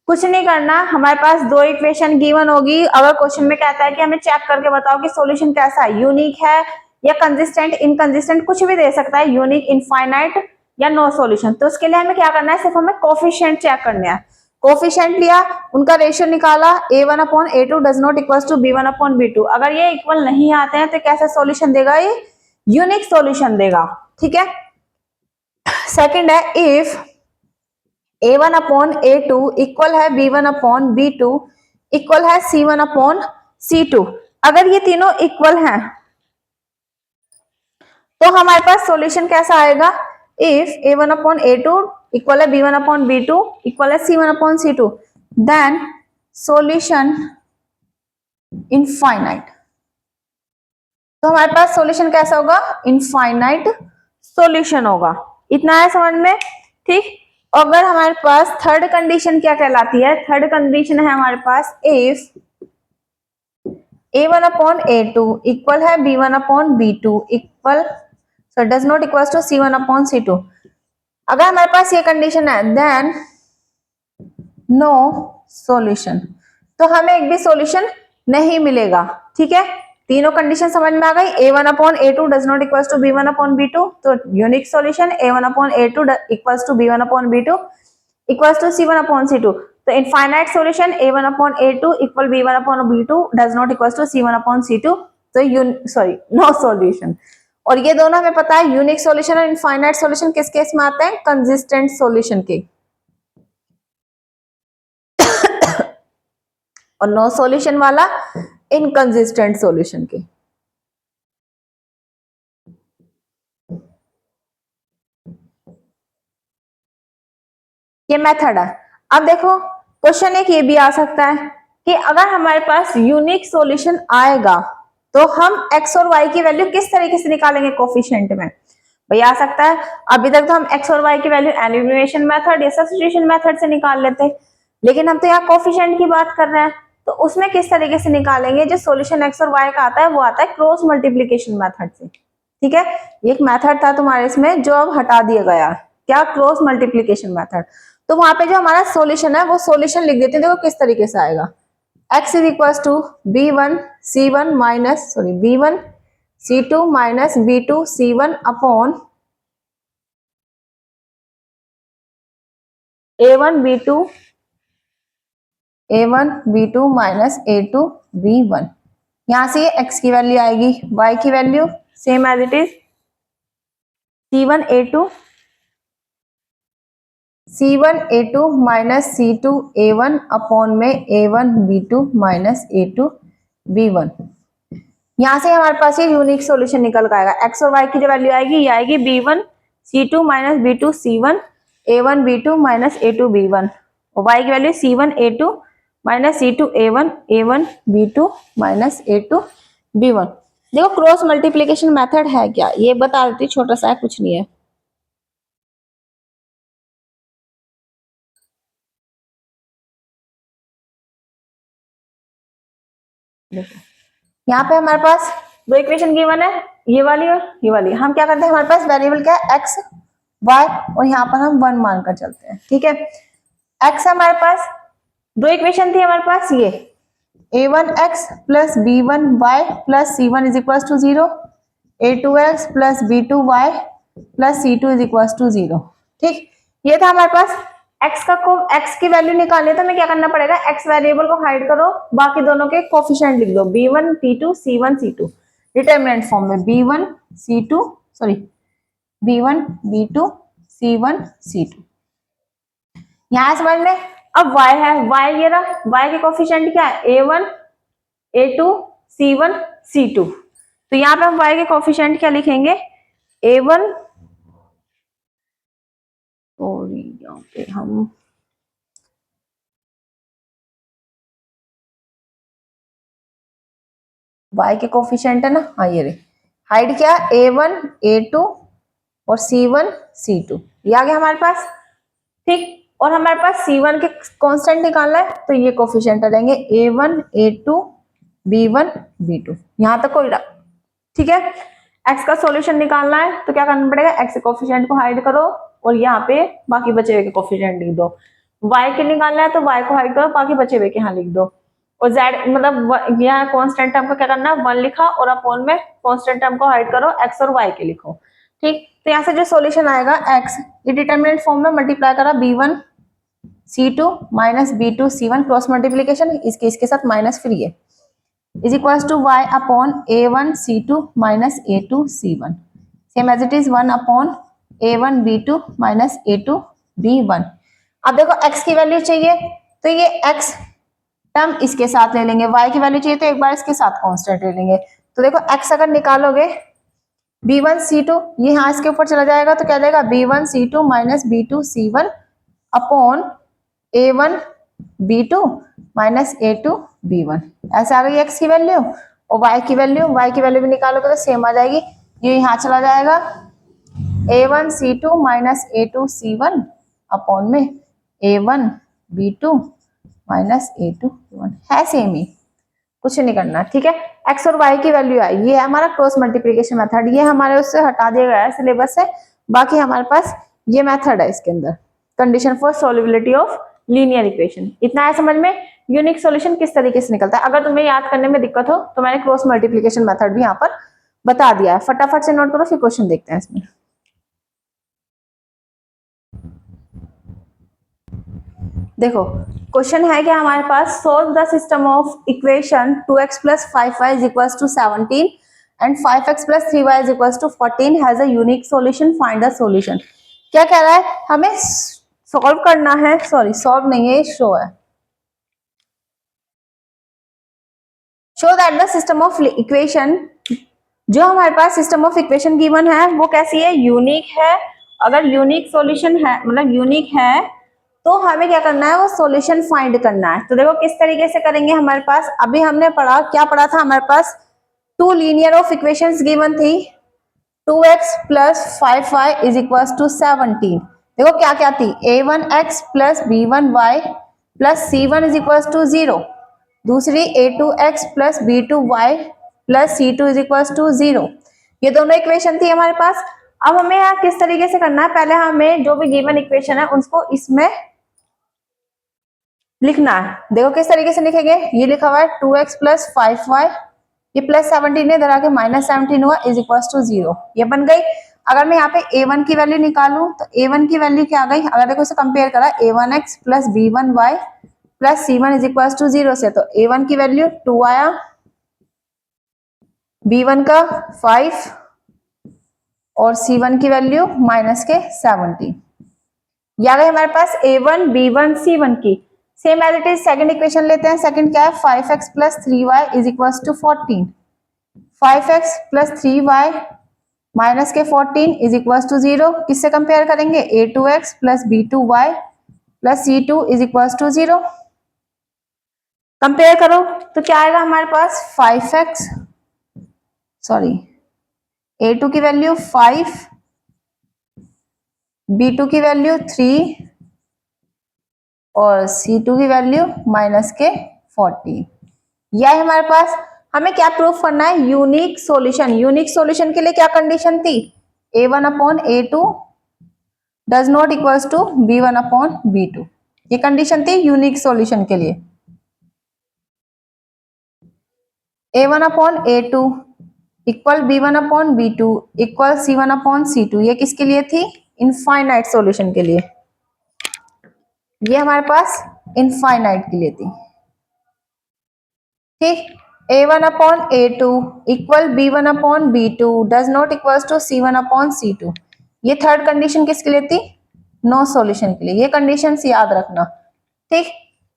Speaker 1: कुछ नहीं करना, हमारे पास दो इक्वेशन गिवन होगी। अगर क्वेश्चन में कहता है कि हमें चेक करके बताओ कि सॉल्यूशन कैसा है, यूनिक है या कंसिस्टेंट, इनकंसिस्टेंट, कुछ भी दे सकता है, यूनिक, इनफाइनाइट या नो सॉल्यूशन। तो उसके लिए हमें क्या करना है, सिर्फ हमें कोफिशिएंट चेक करना है। कोफिशिएंट लिया, उनका रेशियो निकाला, a1 upon a2 does not equals to b1 upon b2। अगर ये इक्वल नहीं आते हैं तो कैसा सॉल्यूशन देगा, ये यूनिक सॉल्यूशन देगा, ठीक है। सेकंड है if a1 upon a2 equal है b1 अपॉन b2 इक्वल है c1 अपॉन c2। अगर ये तीनों इक्वल हैं तो हमारे पास सॉल्यूशन कैसा आएगा, if a1 upon a2 equal है b1 अपॉन b2 इक्वल है c1 upon c2 then solution infinite. तो हमारे पास सॉल्यूशन कैसा होगा, इनफाइनाइट सॉल्यूशन होगा। इतना है समझ में, ठीक। अगर हमारे पास थर्ड कंडीशन क्या कहलाती है, थर्ड कंडीशन है हमारे पास if a1 upon a2 equal है b1 upon b2 equal so does not equals to c1 upon c2। अगर हमारे पास ये कंडीशन है देन नो सॉल्यूशन, तो हमें एक भी सॉल्यूशन नहीं मिलेगा, ठीक है। तीनों कंडीशन समझ में आ गई। a1 upon a2 does not equals to b1 upon b2, तो unique solution a1 upon a2 equals to b1 upon b2 equals to c1 upon c2। तो infinite solution a1 upon a2 equal b1 upon b2 does not equals to c1 upon c2, तो no solution. और ये दोनों हमें पता है, unique solution और infinite solution किस केस में आते हैं, कंसिस्टेंट सॉल्यूशन के, और नो सॉल्यूशन वाला इनकंसिस्टेंट सॉल्यूशन के। ये मेथड है। अब देखो क्वेश्चन एक ये भी आ सकता है कि अगर हमारे पास यूनिक सॉल्यूशन आएगा तो हम x और y की वैल्यू किस तरीके से निकालेंगे कोफिशिएंट में, भाई आ सकता है। अभी तक तो हम x और y की वैल्यू एलिमिनेशन मेथड या सब्स्टिट्यूशन मेथड से निकाल लेते, लेकिन हम तो यहाँ कोफिशिएंट की बात कर रहे हैं, तो उसमें किस तरीके से निकालेंगे। जो सॉल्यूशन x और y का आता है वो आता है क्रॉस मल्टीप्लीकेशन मेथड से, ठीक है। ये एक मेथड था तुम्हारे इसमें जो अब हटा दिया गया, क्या, क्रॉस मल्टीप्लीकेशन मेथड। तो वहां पे जो हमारा सॉल्यूशन है वो सॉल्यूशन लिख देते हैं। देखो किस तरीके से आएगा, x is equal to b1 c1 minus b1 c2 minus b2 c1 upon a1 b2 minus a2 b1। यहां से x की वैल्यू आएगी, y की value same as it is c1 a2 minus c2 a1 upon में a1 b2 minus a2 b1। यहाँ से हमारे पास ये यूनिक सॉल्यूशन निकल कर आएगा। एक्स और वाई की जो वैल्यू आएगी ये आएगी b1 c2 minus b2 c1 a1 b2 minus a2 b1, और वाई की value c1 a2 minus c2 a1 a1 b2 minus a2 b1। देखो क्रॉस मल्टीप्लीकेशन मेथड है क्या, ये बता देती, छोटा सा है, कुछ नहीं है। देखो यहाँ पे हमारे पास दो इक्वेशन गिवन है, ये वाली और ये वाली। हम क्या करते हैं, हमारे पास वेरिएबल क्या है, एक्स वाई, और यहाँ पर हम 1 मानकर चलते हैं। ठीक है, एक्स हमारे पास दो इक्वेशन थी हमारे पास, ये a1x plus b1y plus c1 is equal to 0, a2x plus b2y plus c2 is equal to 0। ठीक, ये था हमारे पास। x की वैल्यू निकालनी है तो हमें क्या करना पड़ेगा, x वेरिएबल को हाइड करो, बाकी दोनों के कोफिशिएंट लिख दो, b1 p2 c1 c2 determinant form में, b1 c2 sorry b1 b2 c1 c2। यहां समझ में। अब y है, y ये रहा, y के कोफिशिएंट क्या है, a1 a2 c1 c2। तो यहाँ पे हम y के कोफिशिएंट क्या लिखेंगे, a1 और यहाँ पे हम y के कोफिशिएंट है ना, हाँ ये रहे, हाइड क्या, a1 a2 और c1 c2, ये आ गया हमारे पास। ठीक, और हमारे पास c1 के कांस्टेंट निकालना है, तो ये कोफिशिएंट रहेंगे a1 a2 b1 b2, यहां तक कोई। ठीक है, x का सॉल्यूशन निकालना है तो क्या करना पड़ेगा, x के कोफिशिएंट को हाइड करो और यहाँ पे बाकी बचे हुए के कोफिशिएंट लिख दो। y के निकालना है तो y को हाइड करो, बाकी बचे हुए के यहाँ लिख दो। और z मतलब यहाँ कांस्टेंट टर्म को क्या करना है, 1 लिखा, और अपोन में कांस्टेंट टर्म को हाइड करो, x और y के लिखो। ठीक, तो यहाँ से जो सॉल्यूशन आएगा x, ये डिटरमिनेंट फॉर्म में मल्टीप्लाई करा b1 c2 minus b2 c1, cross multiplication, इसके साथ माइनस, फिर ये is equals to y upon a1 c2 minus a2 c1, same as it is 1 upon a1 b2 minus a2 b1। अब देखो x की value चाहिए तो ये x टर्म इसके साथ ले लेंगे, y की वैल्यू चाहिए तो एक बार इसके साथ कांस्टेंट ले लेंगे। तो देखो x अगर निकालोगे b1 c2, ये यहाँ इसके ऊपर चला जाएगा तो क्या देगा, b1 c2 minus b2 c1 upon a1 b2 minus a2 b1, ऐसे आ गई x की वैल्यू। और y की वैल्यू भी निकालोगे तो सेम आ जाएगी, ये यहाँ चला जाएगा a1 c2 minus a2 c1 upon में a1 b2 minus a2 b1, है सेम ही, कुछ नहीं करना। ठीक है, x और y की वैल्यू आई, ये है हमारा क्रॉस मल्टीप्लिकेशन मेथड, ये हमारे उससे हटा दिया गया है सिलेबस से, बाकी हमारे पास ये मेथड है इसके अंदर, condition for solubility of linear equation. इतना है समझ में, यूनिक सॉल्यूशन किस तरीके से निकलता है। अगर तुम्हें याद करने में दिक्कत हो तो मैंने क्रॉस मल्टीप्लिकेशन मेथड भी यहाँ पर बता दिया है, फटाफट से नोट करो, फिर क्वेश्चन देखते हैं इसमें। देखो क्वेश्चन है कि हमारे पास solve the system of equation 2x plus 5y is equal to 17 and 5x plus 3y is equal to 14 has a unique solution, find the solution. क्या कह रहा है, हमें सॉल्व करना है, सॉरी सॉल्व नहीं है, शो है, show that the system of equation, जो हमारे पास सिस्टम ऑफ इक्वेशन गिवन है वो कैसी है, यूनिक है। अगर यूनिक सॉल्यूशन है, मतलब यूनिक है, तो हमें क्या करना है, वो सॉल्यूशन फाइंड करना है। तो देखो किस तरीके से करेंगे, हमारे पास अभी हमने पढ़ा, क्या पढ़ा था, हमारे पास two linear of equations given थी, 2x plus 5y is equal to 17। देखो क्या क्या थी, a1x plus b1y plus c1 is equal to 0, दूसरी a2x plus b2y plus c2 is equal to 0, ये दोनों इक्वेशन थी हमारे पास। अब हमें यहाँ किस तरीके से करना है, पहले हमें जो भी गिवन इक्वेशन है उसको इसमें लिखना है। देखो किस तरीके से लिखेंगे, ये लिखा हुआ है 2x प्लस 5y, ये प्लस 17 है, इधर आके माइनस 17 हुआ, इज इक्वल टू 0, ये बन गई। अगर मैं यहाँ पे a1 की वैल्यू निकालूं तो a1 की वैल्यू क्या आ गई, अगर देखो इसे कंपेयर करा, a1x plus b1y plus c1 is equal to 0 से, तो a1 की वैल्यू 2 आया, b1 का 5 और c1 की वैल्यू माइनस के 17, ये आ गई हमारे पास a1 b1 c1 की। Same as it is second equation लेते हैं, सेकंड क्या है, 5x plus 3y is equal to 14, 5x plus 3y minus के 14 इज इक्वल टू 0। किससे कंपेयर करेंगे? a2x plus b2y plus c2 is equal to 0। Compare करो तो क्या आएगा हमारे पास? 5x, सॉरी, a2 की वैल्यू 5, b2 की वैल्यू 3 और c2 की वैल्यू माइनस के 14। यह है हमारे पास। हमें क्या प्रूफ करना है? Unique solution. यूनिक सॉल्यूशन के लिए क्या कंडीशन थी? a1 upon a2 does not equals to b1 upon b2। ये कंडीशन थी यूनिक सॉल्यूशन के लिए। a1 upon a2 equal b1 upon b2 equal c1 upon c2। ये किसके लिए थी? इनफाइनाइट सॉल्यूशन के लिए। ये हमारे पास इनफाइनाइट के लिए थी। ठीक, a1 upon a2 equal b1 upon b2 does not equals to c1 upon c2। ये थर्ड कंडीशन किसके लिए थी? नो सॉल्यूशन के लिए। ये कंडीशंस याद रखना। ठीक,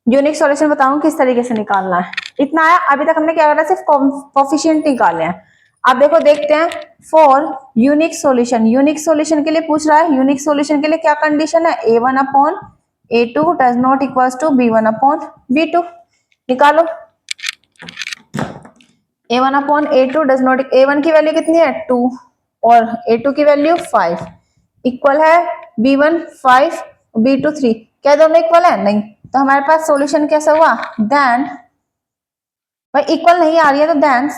Speaker 1: यूनिक सॉल्यूशन बताऊं किस तरीके से निकालना है। इतना आया। अभी तक हमने क्या करा? सिर्फ कोफिशिएंट निकाले हैं। अब देखो, देखते हैं for unique solution. Unique solution के लिए पूछ रहा है। यूनिक सॉल्यूशन के लिए क्या कंडीशन है? a1 upon a2 does not equals to b1 upon b2। निकालो। a1 upon a2 does not, a1 की वैल्यू कितनी है? 2 और a2 की वैल्यू 5 इक्वल है b1 5 b2 3। क्या दोनों इक्वल है? नहीं। तो हमारे पास सॉल्यूशन कैसा हुआ? देन, भाई इक्वल नहीं आ रही है तो देन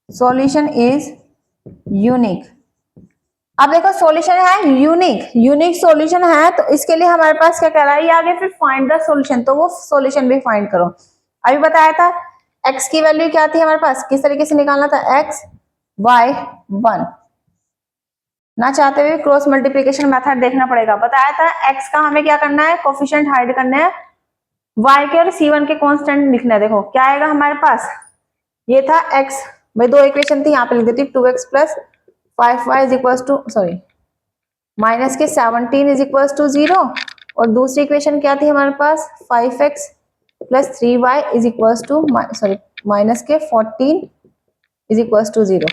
Speaker 1: सॉल्यूशन इज यूनिक। अब देखो, सॉल्यूशन है यूनिक। यूनिक सॉल्यूशन है तो इसके लिए हमारे पास क्या कह रहा है? ये आगे फिर फाइंड द सॉल्यूशन, तो वो सॉल्यूशन भी फाइंड करो। अभी बताया था x की वैल्यू क्या थी हमारे पास, किस तरीके से निकालना था? x y 1। ना चाहते हुए क्रॉस मल्टीप्लीकेशन मेथड देखना पड़ेगा। बताया था x का हमें क्या करना है? कोफिशिएंट हाइड करना है, y के और c1 के कांस्टेंट लिखना है। देखो क्या आएगा हमारे पास? ये था x, भाई दो इक्वेशन थी, यहाँ पे लिख देती 2x plus 5y is equal to, sorry, minus के 17 इज इक्वल टू 0। और दूसरी इक्वेशन क्या थी हमारे पास? 5x plus 3y is equal to, sorry, minus के 14 is equal to 0।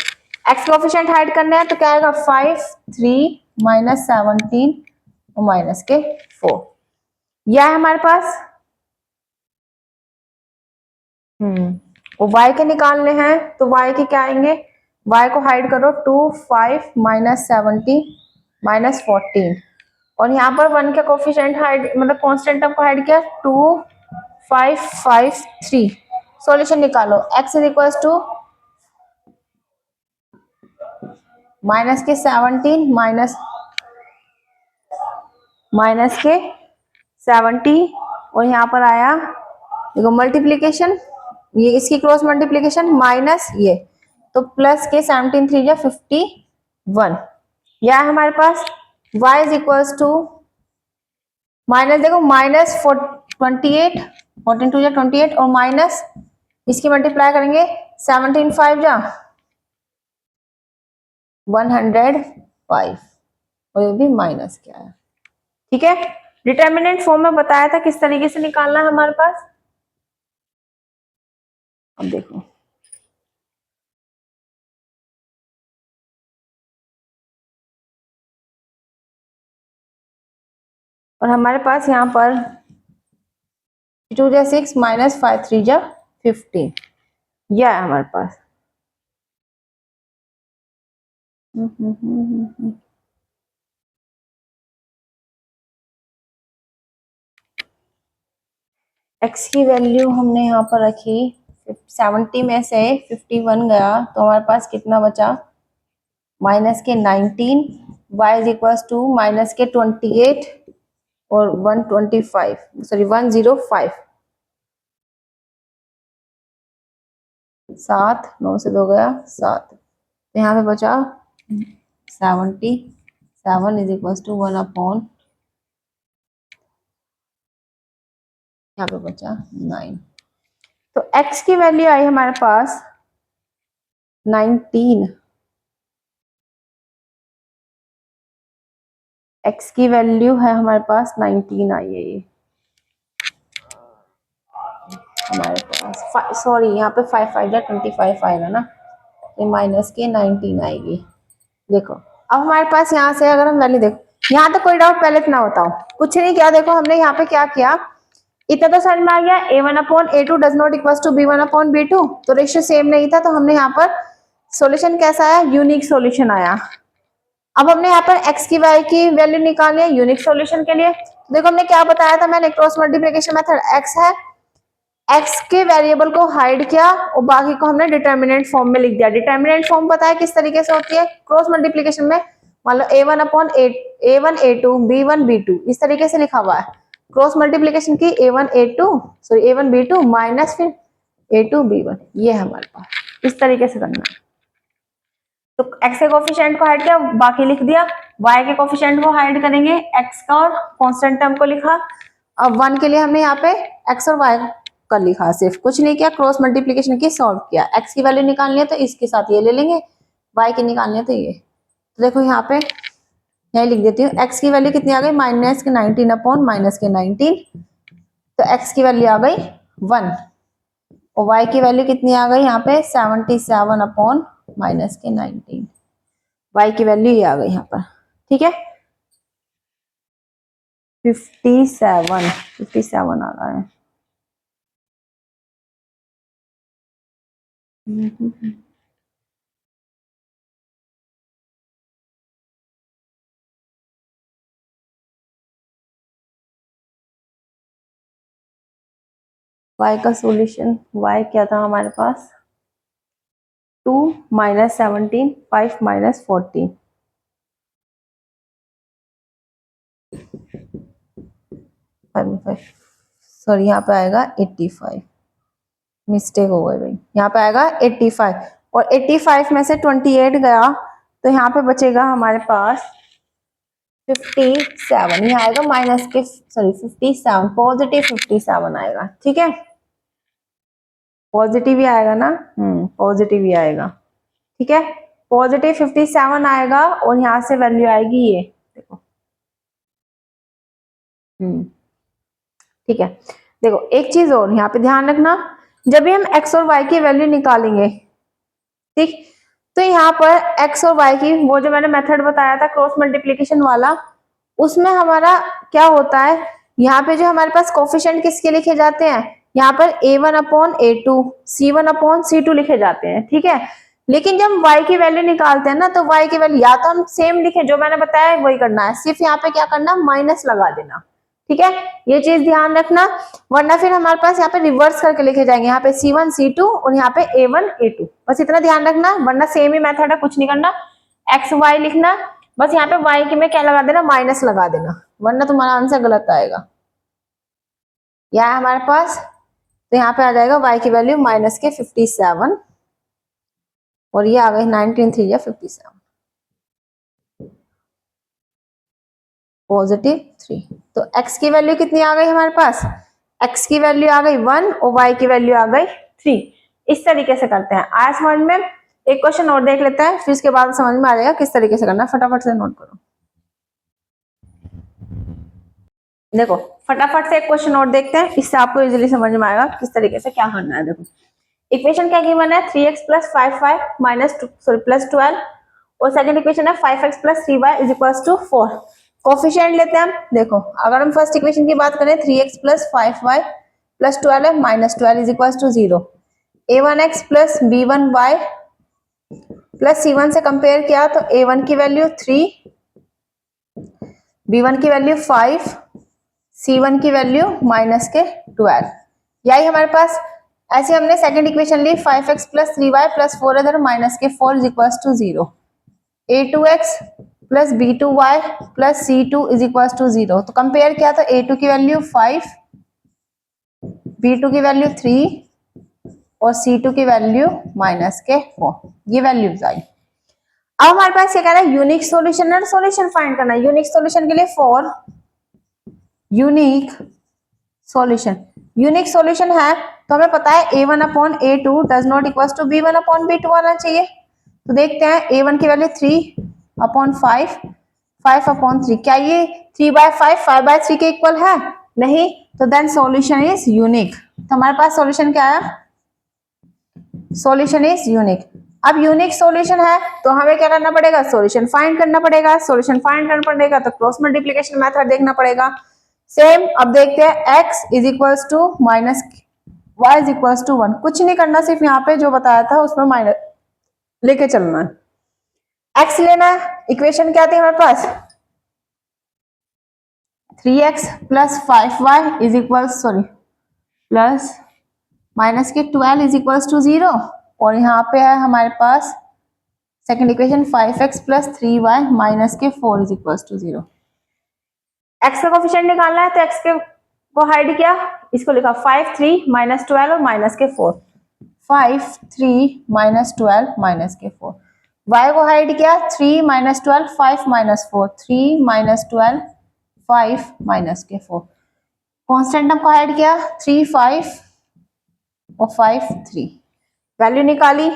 Speaker 1: X coefficient hide करना है तो क्या आएगा? 5 3 माइनस 17 और माइनस के 4। यह है हमारे पास। और y के निकालने हैं तो y के क्या आएंगे? y को हाइड करो, 2 5 माइनस 17 माइनस 14 और यहाँ पर 1 का कोफिशिएंट हाइड, मतलब कांस्टेंट टर्म को हाइड किया, 2 5 5 3। सॉल्यूशन निकालो। x is equal to minus के 17 माइनस के 70 और यहाँ पर आया देखो मल्टीप्लीकेशन, ये इसकी क्रॉस मल्टीप्लीकेशन माइनस ये, तो प्लस के 17 3 जा 51। यह है हमारे पास। y is equals to minus, देखो माइनस 28, 14 2 जा 28 और माइनस इसकी मल्टीप्लाई करेंगे 17 5 जा 105 और ये भी माइनस क्या है। ठीक है, डिटर्मिनेंट फॉर्म में बताया था किस तरीके से निकालना है हमारे पास। अब देखो, और हमारे पास यहाँ पर 2 जा 6 माइनस 5 3 जा 15, यह है हमारे पास। x की वैल्यू हमने यहाँ पर रखी 70 में से 51 गया तो हमारे पास कितना बचा? माइनस के 19, y is equal to minus के 28 और 125, सॉरी 105। 7 9 से 2 गया 7, तो यहाँ पे बचा 77 इज इक्वल टू 1 अपॉन, यहाँ पे बचा 9। तो x की वैल्यू आई हमारे पास 19। x की वैल्यू है हमारे पास 19 आई है ये। हमारे पास सॉरी यहाँ पे 5 5 जा 25 आएगा ना, ये माइनस के 19 आएगी। देखो अब हमारे पास यहाँ से अगर हम वैल्यू देखो, यहाँ तो कोई डाउट पहले इतना बताओ, कुछ नहीं किया। देखो हमने यहाँ पे क्या किया, इतना तो समझ में आ गया, a1/a2 does not equal to b1/b2, तो रेशियो सेम नहीं था, तो हमने यहाँ पर सॉल्यूशन कैसा आया, यूनिक सॉल्यूशन आया। अब हमने यहाँ पर x की y की वैल्यू निकाली है यूनिक सॉल्यूशन के लिए। देखो हमने क्या बताया था, मैंने क्रॉस मल्टीप्लिकेशन मेथड, x है, x के वेरिएबल को हाइड किया और बाकी को हमने डिटर्मिनेंट फॉर्म में लिख दिया। डिटर्मिनेंट फॉर्म पता है किस तरीके से होती है, क्रॉस मल्टीप्लिकेशन में मान लो a1 a2 b1 b2 इस तरीके से लिखा हुआ है। क्रॉस मल्टीप्लिकेशन की a1 b2 माइनस फिर a2 b1, ये है हमारे पास, इस तरीके से करना है। तो x के कोफिशिएंट को हाइड किया, बाकी लिख दिया, y के कोफिशिएंट को हाइड करेंगे, x का और कांस्टेंट टर्म को लिखा। अब 1 के लिए हमने यहाँ पे x और y कर लिखा, सिर्फ कुछ नहीं किया, क्रॉस मल्टीप्लिकेशन की सॉल्व किया। x की वैल्यू निकालनी है तो इसके साथ ये ले लेंगे, y की निकालनी है तो ये। तो देखो यहाँ पे यही लिख देती हूँ, x की वैल्यू कितनी आ गई, माइनस के 19 अपॉन माइनस के 19, तो x की वैल्यू आ गई 1 और y की वैल्यू कितनी आ गई यहाँ पे 77 अपॉन माइनस के 19, y की वैल्यू ये आ गई यहाँ पर, ठीक है 57 आ रहा है। y का सॉल्यूशन, y क्या था हमारे पास 2 माइनस 17 5 माइनस 14, सॉरी यहाँ पे आएगा 85, मिस्टेक हो गई भाई, यहाँ पे आएगा 85 और 85 में से 28 गया तो यहाँ पे बचेगा हमारे पास 57, ये आएगा माइनस के सॉरी 57, पॉजिटिव 57 आएगा, ठीक है पॉजिटिव ही आएगा ना, पॉजिटिव ही आएगा, ठीक है पॉजिटिव 57 आएगा और यहाँ से वैल्यू आएगी ये देखो, ठीक है। देखो एक चीज और यहाँ पे ध्यान रखना, जब भी हम x और y की वैल्यू निकालेंगे, ठीक, तो यहाँ पर x और y की वो जो मैंने मेथड बताया था क्रॉस मल्टीप्लिकेशन वाला, उसमें हमारा क्या होता है, यहाँ पे जो हमारे पास कोफिशिएंट किसके लिखे जाते हैं, यहाँ पर a1/a2 c1/c2 लिखे जाते हैं, ठीक है। लेकिन जब y की वैल्यू निकालते हैं ना, तो y की वैल्यू या तो हम सेम लिखे, जो मैंने बताया वही करना है, सिर्फ यहाँ पे क्या करना, माइनस लगा देना, ठीक है ये चीज ध्यान रखना, वरना फिर हमारे पास यहाँ पे रिवर्स करके लिखे जाएंगे, यहाँ पे c1 c2 और यहाँ पे a1 a2, बस इतना ध्यान रखना, वरना सेम ही मेथड है, कुछ नहीं करना, x y लिखना, बस यहाँ पे y की में क्या लगा देना, माइनस लगा देना, वरना तुम्हारा आंसर गलत आएगा। यह है हमारे पास, तो यहाँ पे आ जाएगा y की वैल्यू माइनस के 57 और ये आ गई 19 3 या 57, पॉजिटिव 3, तो x की वैल्यू कितनी आ गई हमारे पास, x की वैल्यू आ गई 1 और y की वैल्यू आ गई 3, इस तरीके से करते हैं। आज समझ में, एक क्वेश्चन और देख लेते हैं, फिर उसके बाद समझ में आ जाएगा किस तरीके से करना है, फटाफट से नोट करो। देखो फटाफट से एक क्वेश्चन और देखते हैं, इससे आपको इजीली समझ में आएगा किस तरीके से क्या करना है। देखो इक्वेशन क्या गिवन है, 3x plus 5y minus plus 12 और सेकंड इक्वेशन है 5x plus 3y is equals to 4। Coefficient लेते हैं हम, देखो अगर हम फर्स्ट इक्वेशन की बात करें 3x प्लस 5y प्लस 12 है minus 12 is equals to 0, a1x plus b1y plus c1 से कंपेयर किया तो a1 की वैल्यू 3, b1 की वैल्यू 5, c1 की वैल्यू माइनस के 12, यही हमारे पास। ऐसे हमने सेकंड इक्वेशन ली 5x प्लस 3y प्लस 4 इधर माइनस के 4 is equals to 0, a2x plus b2y plus c2 is equals to 0, तो कंपेयर किया तो a2 की वैल्यू 5, b2 की वैल्यू 3 और c2 की वैल्यू माइनस के 4, ये वैल्यूज आई। अब हमारे पास क्या कह रहा है, यूनिक सॉल्यूशन है, सॉल्यूशन फाइंड करना है। यूनिक सॉल्यूशन के लिए for unique solution, unique solution है तो हमें पता है a1/a2 does not equals to b1/b2 आना चाहिए, तो देखते हैं a1 की वैल्यू 3/5 5/3, क्या ये 3/5 5/3 के इक्वल है, नहीं, तो देन सॉल्यूशन इज यूनिक, तो हमारे पास सॉल्यूशन क्या आया, सॉल्यूशन इज यूनिक। अब यूनिक सॉल्यूशन है तो हमें क्या करना पड़ेगा, सॉल्यूशन फाइंड करना पड़ेगा। सॉल्यूशन फाइंड करना पड़ेगा तो क्रॉस मल्टीप्लिकेशन मेथड देखना पड़ेगा। सेम अब देखते हैं x is equals to minus y is equals to 1। कुछ नहीं करना, सिर्फ यहाँ पे जो बताया था उसमें माइनस लेके चलना है। x लेना है, इक्वेशन क्या थी हमारे पास 3x plus 5y is equals plus minus के 12 इज इक्वल्स टू 0, और यहाँ पे है हमारे पास second equation 5x plus 3y minus के 4 इज इक्वल्स टू 0। x का कोफिशिएंट निकालना है तो x के को हाइड किया, इसको लिखा 5 3 माइनस 12 और माइनस के 4, 5 3 माइनस 12 माइनस के 4। y को हाइड किया 3 माइनस 12 5 माइनस 4, 3 माइनस 12 5 माइनस के 4। कॉन्स्टेंट को हाइड किया 3 5 और 5 3। वैल्यू निकाली,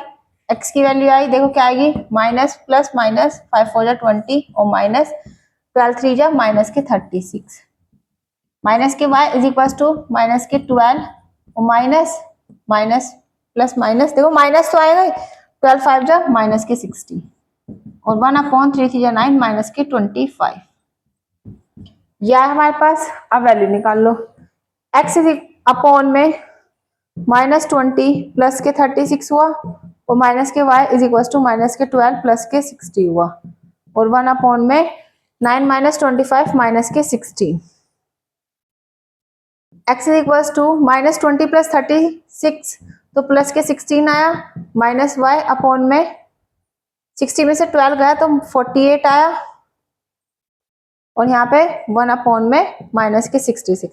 Speaker 1: x की वैल्यू आई, देखो क्या आएगी, माइनस प्लस माइनस 5 4 जा 20 और माइनस 12 3 जा माइनस के 36, माइनस के y is equal to minus के 12 और माइनस माइनस प्लस माइनस, देखो माइनस तो आएगा, 12 5 जा माइनस के 60 और 1/3 3 जा 9 माइनस के 25। यह है हमारे पास। अब वैल्यू निकाल लो, x इज अपॉन में माइनस 20 प्लस के 36 हुआ और माइनस के y is equal to minus के 12 प्लस के 60 हुआ और 1/में 9 माइनस 25 माइनस के 16। x is equal to minus 20 plus 36 तो प्लस के 16 आया, माइनस y अपॉन में 60 में से 12 गया तो 48 आया और यहाँ पे 1/में माइनस के 66।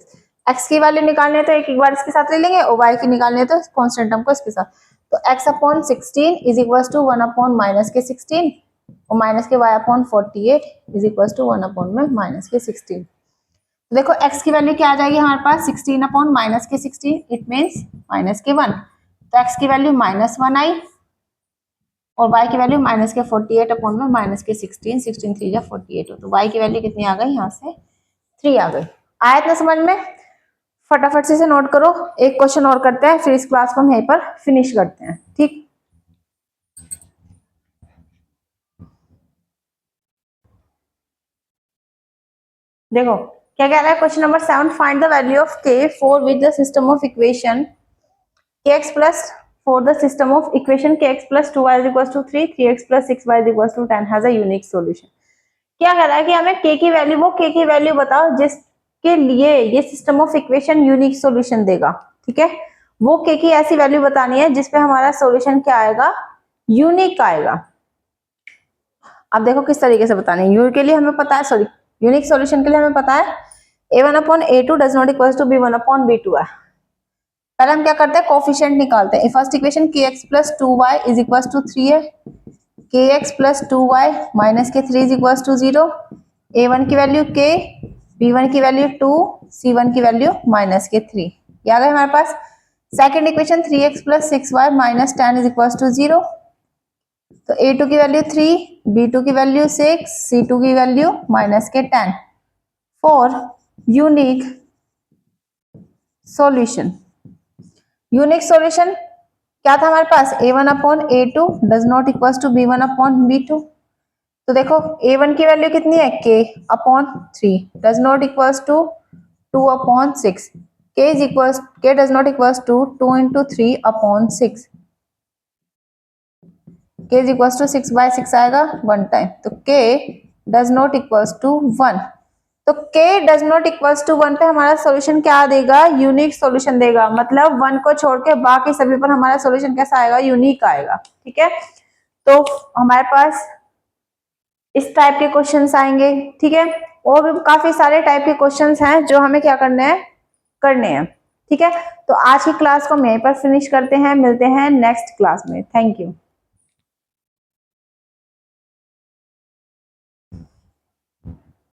Speaker 1: x की वैल्यू निकालनी है तो एक बार इसके साथ ले लेंगे और y की निकालनी है तो कांस्टेंट टर्म को इसके साथ। तो x upon 16 is equal to 1/ minus के 16 और माइनस के y upon 48 is equal to 1/ minus के 16। तो देखो x की वैल्यू क्या आ जाएगी हमारे पास 16/ माइनस के 16, इट मीन्स माइनस के 1। तो x की वैल्यू -1 आई और y की वैल्यू माइनस के 48/ माइनस के 16, 16 3 जा 48 हो, तो y की वैल्यू कितनी आ गई, यहाँ से 3 आ गई। आया इतना समझ में? फटाफट से नोट करो, एक क्वेश्चन और करते हैं फिर इस क्लास को हम यहीं पर फिनिश करते हैं, ठीक। देखो क्या कह रहा है question number 7, find the value of k for with the system of equation kx plus for the system of equation kx plus 2y is equals to 3, 3x plus 6y is equals to 10 has a unique solution। क्या कह रहा है कि हमें k की value, वो k की value बताओ जिसके लिए ये system of equation unique solution देगा, ठीक है। वो k की ऐसी वैल्यू बतानी है जिसपे हमारा सॉल्यूशन क्या आएगा, यूनिक आएगा। अब देखो किस तरीके से बताने हैं। यू के लिए हमें पता है, सॉरी यूनिक सॉल्यूशन के लिए हमें पता है a1/a2 does not equals to b1/b2 है। पहले हम क्या करते हैं, कोफिशिएंट निकालते हैं। First equation kx plus 2y is equal to 3 है, kx प्लस 2y माइनस के 3 इज इक्वल टू 0। a1 की वैल्यू k, b1 की वैल्यू 2, c1 की वैल्यू माइनस के 3। ये आ गए हमारे पास। Second equation 3x plus 6y minus 10 is equal to 0। तो a2 की वैल्यू 3, b2 की वैल्यू 6, c2 की वैल्यू माइनस के 10 for unique solution. Unique solution क्या था हमारे पास, a1/a2 does not equal to b1/b2। तो देखो a1 की वैल्यू कितनी है, k/3 does not equal to 2/6, k does not equal to 2 into 3/6, k is equal to 6/6 आएगा 1 टाइम, तो k does not equal to 1। तो k does not equals to 1 पे हमारा सॉल्यूशन क्या देगा, यूनिक सॉल्यूशन देगा। मतलब 1 को छोड़ के बाकी सभी पर हमारा सॉल्यूशन कैसा आएगा, यूनिक आएगा, ठीक है। तो हमारे पास इस टाइप के क्वेश्चंस आएंगे, ठीक है। और भी काफी सारे टाइप के क्वेश्चंस हैं जो हमें क्या करने हैं, ठीक है। तो आज की क्लास को हम यहीं पर फिनिश करते हैं, मिलते हैं नेक्स्ट क्लास में। Thank you.